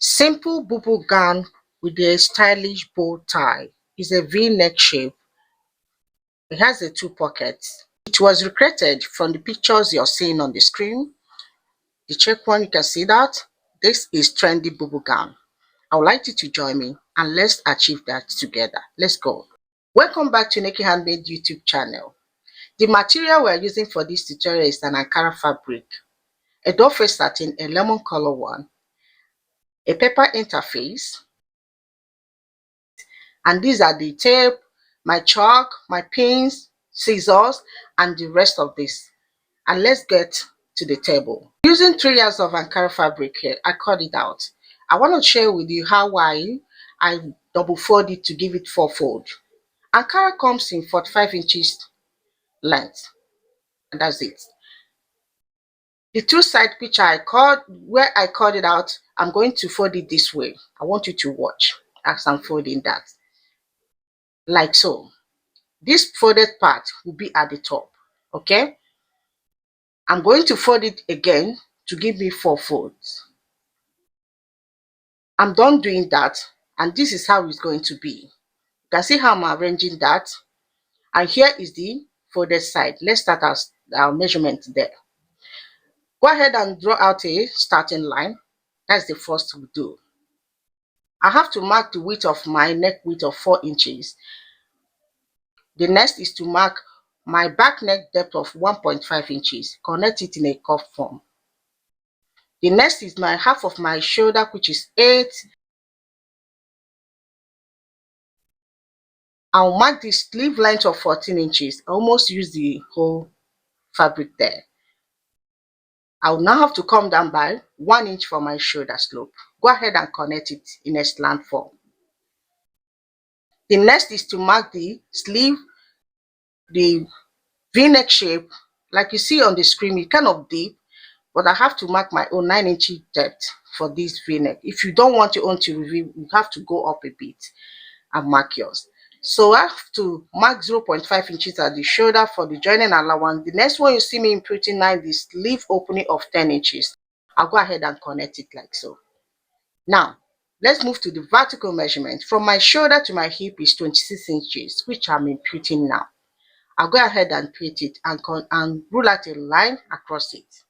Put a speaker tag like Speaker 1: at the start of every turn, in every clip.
Speaker 1: Simple Bubu gown with a stylish bow tie. Is a V-neck shape. It has the two pockets. It was recreated from the pictures you're seeing on the screen. The check one, you can see that. This is trendy Bubu gown. I would like you to join me and let's achieve that together. Let's go. Welcome back to Naked Handmade YouTube channel. The material we're using for this tutorial is an Ankara fabric, a doe face satin, a lemon color one, a paper interface, and these are the tape, my chalk, my pins, scissors, and the rest of this. And let's get to the table. Using 3 yards of Ankara fabric here, I cut it out. I want to share with you how I double fold it to give it 4-fold. Ankara comes in 45 inches length, and that's it. The two side picture where I cut it out, I'm going to fold it this way. I want you to watch as I'm folding that. Like so. This folded part will be at the top. Okay? I'm going to fold it again to give me 4 folds. I'm done doing that, and this is how it's going to be. You can see how I'm arranging that. And here is the folded side. Let's start our measurement there. Go ahead and draw out a starting line. That's the first we do. I have to mark the width of my neck width of 4 inches. The next is to mark my back neck depth of 1.5 inches. Connect it in a curve form. The next is my half of my shoulder, which is 8. I'll mark the sleeve length of 14 inches. I almost use the whole fabric there. I'll now have to come down by 1 inch for my shoulder slope. Go ahead and connect it in a slant form. The next is to mark the sleeve, the V-neck shape. Like you see on the screen, it's kind of deep, but I have to mark my own 9 inch depth for this V-neck. If you don't want your own to reveal, you have to go up a bit and mark yours. So I have to mark 0.5 inches at the shoulder for the joining allowance. The next one you see me inputting now is the sleeve opening of 10 inches. I'll go ahead and connect it like so. Now, let's move to the vertical measurement. From my shoulder to my hip is 26 inches, which I'm imputing now. I'll go ahead and put it and rule out a line across it.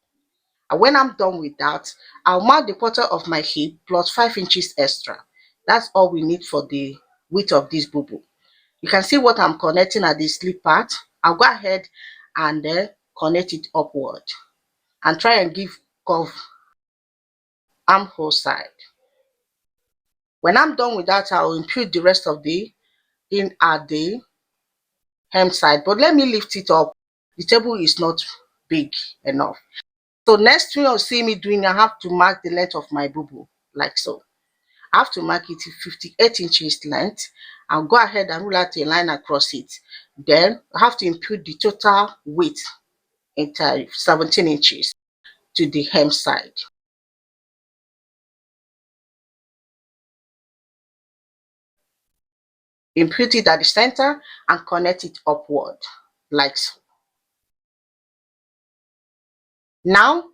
Speaker 1: And when I'm done with that, I'll mark the quarter of my hip plus 5 inches extra. That's all we need for the width of this Bubu. You can see what I'm connecting at the sleeve part. I'll go ahead and connect it upward and try and give curve armhole side. When I'm done with that, I'll impute the rest of the in at the hem side. But let me lift it up. The table is not big enough. So next thing you'll see me doing, I have to mark the length of my Bubu like so. I have to mark it to 58 inches length and go ahead and rule out a line across it. Then I have to impute the total width into 17 inches to the hem side. Impute it at the center and connect it upward like so. Now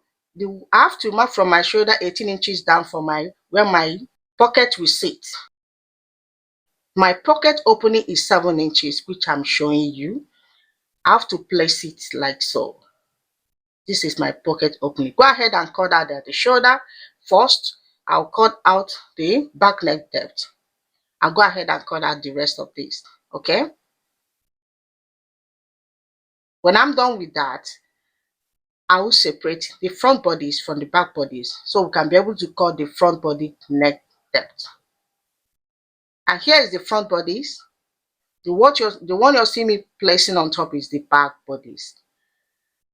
Speaker 1: I have to mark from my shoulder 18 inches down for where my pocket will sit. My pocket opening is 7 inches, which I'm showing you. I have to place it like so. This is my pocket opening. Go ahead and cut out at the shoulder. First, I'll cut out the back neck depth. I'll go ahead and cut out the rest of this. Okay? When I'm done with that, I will separate the front bodies from the back bodies so we can be able to cut the front body neck depth. And here is the front bodies. The one you're seeing me placing on top is the back bodies.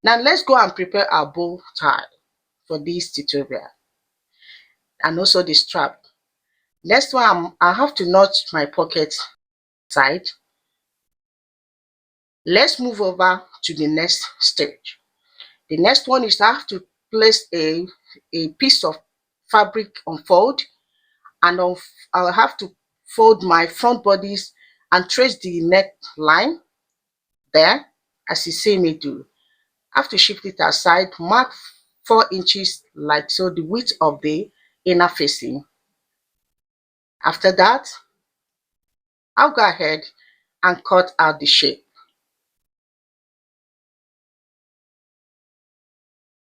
Speaker 1: Now let's go and prepare our bow tie for this tutorial and also the strap. Next one, I have to notch my pocket side. Let's move over to the next stage. The next one is I have to place a piece of fabric on fold, and I'll have to fold my front bodies and trace the neck line there as you see me do. I have to shift it aside, mark 4 inches like so, the width of the inner facing. After that, I'll go ahead and cut out the shape.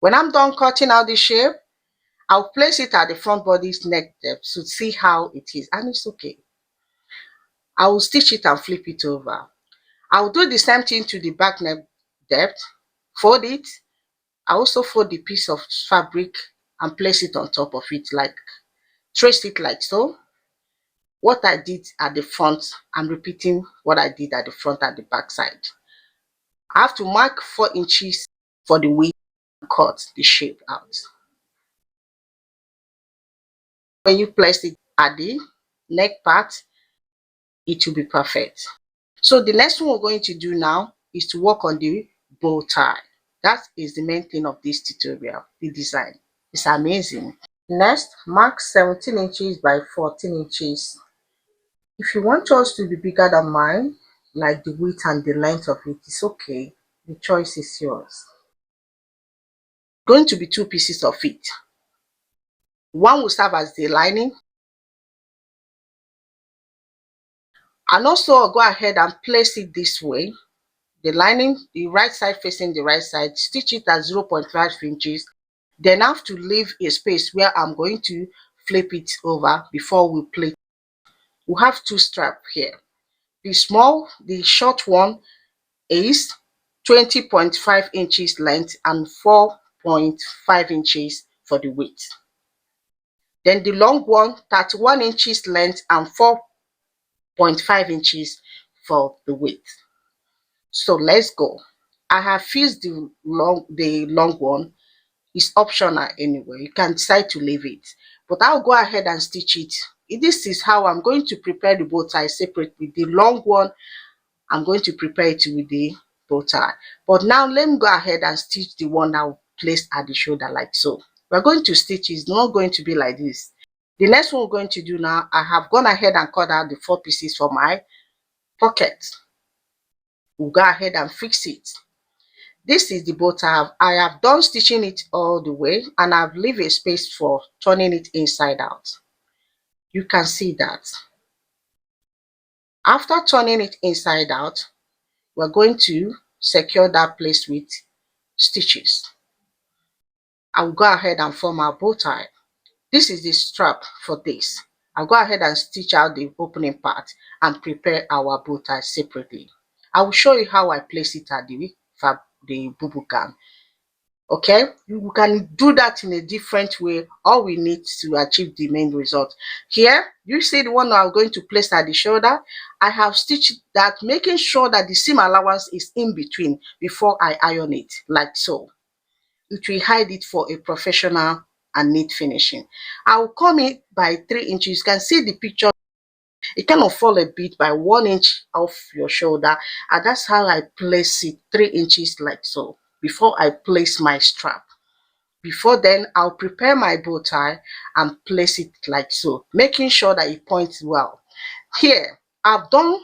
Speaker 1: When I'm done cutting out the shape, I'll place it at the front body's neck depth to see how it is, and it's okay. I will stitch it and flip it over. I'll do the same thing to the back neck depth, fold it. I also fold the piece of fabric and place it on top of it, like trace it like so. What I did at the front, I'm repeating what I did at the front and the back side. I have to mark 4 inches for the width and cut the shape out. When you place it at the neck part, it will be perfect. So the next one we're going to do now is to work on the bow tie. That is the main thing of this tutorial, the design. It's amazing. Next, mark 17 inches by 14 inches. If you want yours to be bigger than mine, like the width and the length of it, it's okay. The choice is yours. Going to be 2 pieces of it. One will serve as the lining, and also I'll go ahead and place it this way. The lining, the right side facing the right side, stitch it at 0.5 inches. Then I have to leave a space where I'm going to flip it over before we plait. We have 2 straps here. The short one is 20.5 inches length and 4.5 inches for the width. Then the long one, 31 inches length and 4.5 inches for the width. So let's go. I have fused the long one. It's optional anyway. You can decide to leave it, but I'll go ahead and stitch it. This is how I'm going to prepare the bow tie separately. The long one, I'm going to prepare it with the bow tie. But now let me go ahead and stitch the one I'll place at the shoulder like so. We're going to stitch it's not going to be like this. The next one we're going to do now, I have gone ahead and cut out the 4 pieces for my pocket. We'll go ahead and fix it. This is the bow tie. I have done stitching it all the way, and I've left a space for turning it inside out. You can see that. After turning it inside out, we're going to secure that place with stitches. I'll go ahead and form our bow tie. This is the strap for this. I'll go ahead and stitch out the opening part and prepare our bow tie separately. I will show you how I place it at the Bubu gown. Okay, you can do that in a different way. All we need to achieve the main result. Here you see the one I'm going to place at the shoulder. I have stitched that, making sure that the seam allowance is in between before I iron it, like so. It will hide it for a professional and neat finishing. I will come in by 3 inches. You can see the picture. It kind of fall a bit by 1 inch off your shoulder, and that's how I place it, 3 inches like so, before I place my strap. Before then, I'll prepare my bow tie and place it like so, making sure that it points well. Here, I've done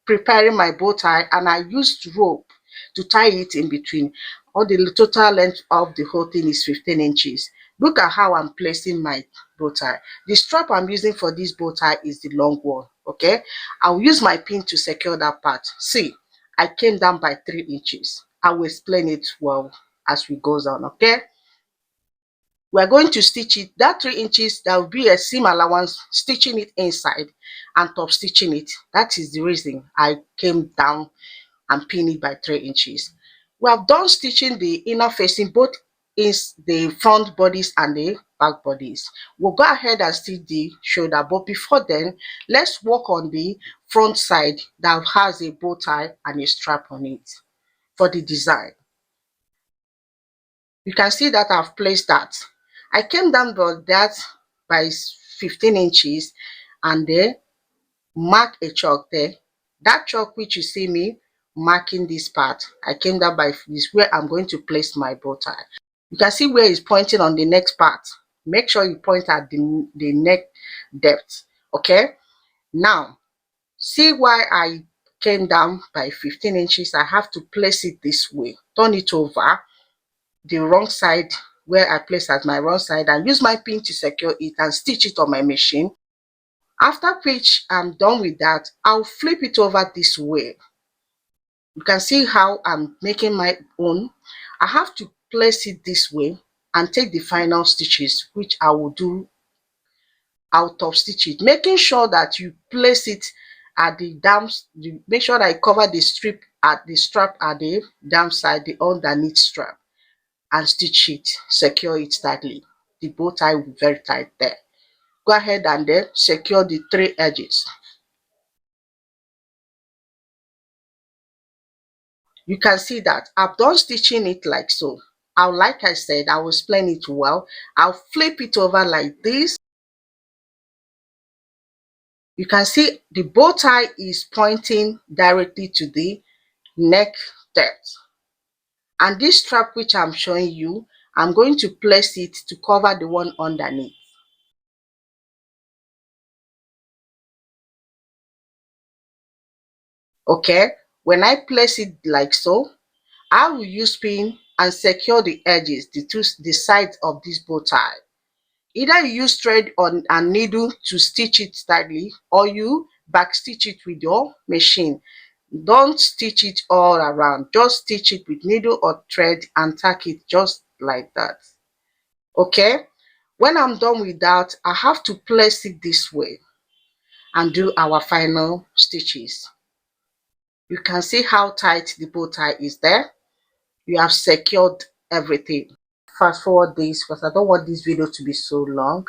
Speaker 1: preparing my bow tie, and I used rope to tie it in between. All the total length of the whole thing is 15 inches. Look at how I'm placing my bow tie. The strap I'm using for this bow tie is the long one. Okay, I'll use my pin to secure that part. See, I came down by 3 inches. I will explain it well as we goes on. Okay, we're going to stitch it. That 3 inches, there will be a seam allowance, stitching it inside and top stitching it. That is the reason I came down and pin it by 3 inches. We have done stitching the inner facing, both is the front bodies and the back bodies. We'll go ahead and stitch the shoulder, but before then, let's work on the front side that has a bow tie and a strap on it for the design. You can see that I've placed that. I came down by 15 inches and then mark a chalk there. That chalk which you see me marking this part, I came down by this where I'm going to place my bow tie. You can see where it's pointing on the next part. Make sure you point at the neck depth. Okay, now see why I came down by 15 inches. I have to place it this way, turn it over the wrong side where I place as my wrong side, and use my pin to secure it and stitch it on my machine. After which I'm done with that, I'll flip it over this way. You can see how I'm making my own. I have to place it this way and take the final stitches, which I will do out of stitch it, making sure that you place it at the make sure that I cover the strap at the down side, the underneath strap, and stitch it, secure it tightly. The bow tie will be very tight there. Go ahead and then secure the three edges. You can see that I've done stitching it like so. Like I said, I will explain it well. I'll flip it over like this. You can see the bow tie is pointing directly to the neck depth. And this strap which I'm showing you, I'm going to place it to cover the one underneath. Okay, when I place it like so, I will use pin and secure the edges, the sides of this bow tie. Either you use thread on a needle to stitch it tightly, or you back stitch it with your machine. Don't stitch it all around, just stitch it with needle or thread and tack it just like that. Okay, when I'm done with that, I have to place it this way and do our final stitches. You can see how tight the bow tie is there. You have secured everything. Fast forward this because I don't want this video to be so long,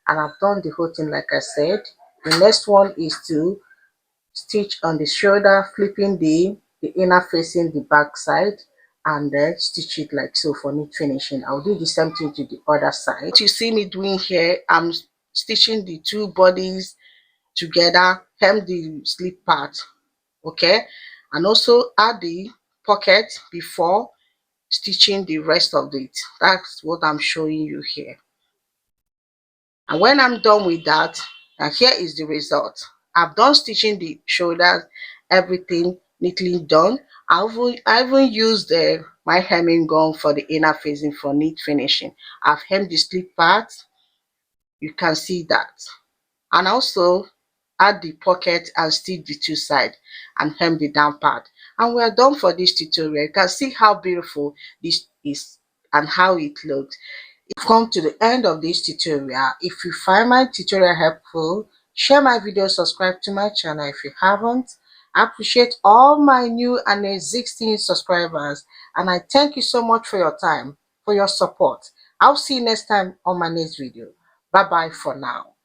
Speaker 1: and I've done the whole thing like I said. The next one is to stitch on the shoulder, flipping the inner facing the back side, and then stitch it like so for neat finishing. I'll do the same thing to the other side. What you see me doing here, I'm stitching the two bodies together, hem the slip part, okay, and also add the pocket before stitching the rest of it. That's what I'm showing you here. And when I'm done with that, and here is the result. I've done stitching the shoulders, everything neatly done. I even used my hemming gun for the inner facing for neat finishing. I've hemmed the slip part, you can see that, and also add the pocket and stitch the two sides and hem the down part, and we're done for this tutorial. You can see how beautiful this is and how it looks. You've come to the end of this tutorial. If you find my tutorial helpful, share my video, subscribe to my channel if you haven't. I appreciate all my new and existing subscribers, and I thank you so much for your time, for your support. I'll see you next time on my next video. Bye bye for now.